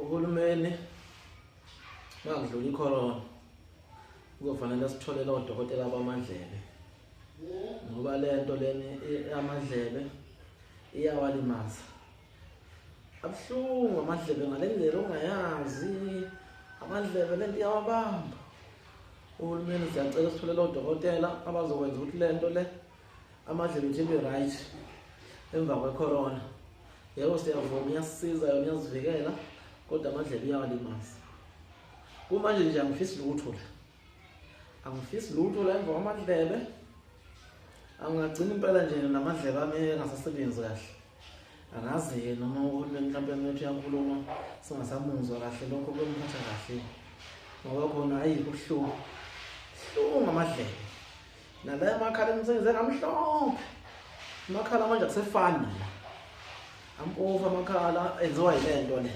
uhulumeni makudlula icorona kuzofanele sitholele odokotela bamadlebe ngoba lento leni amadlebe iyawalimaza abhlungu amadlebe ngalendlela ongayazi amadlebe lento iyawabamba. Uhulumeni siyacela sitholele odokotela abazokwenza ukuthi lento le amadlebe ethu ibe right emva kwecorona. Yebo siyavuma iyasisiza yona iyasivikela kodwa amadlebe iyawalimaza. Kumanje nje angifisi lutho la. Angifisi lutho la emva kwamadlebe. Angagcina impela nje namadlebe ami engasasebenzi kahle. Angazi noma uhulumeni mhlawumbe methi uyakhuluma singasamuzwa kahle lokho kwemphatha kahle. Ngoba khona ayikho kuhlungu. Kuhlungu amadlebe. Nala amakhala emsenze ngamhlophe. Amakhala manje akusefani la. Ampofu amakhala enziwa yilento le.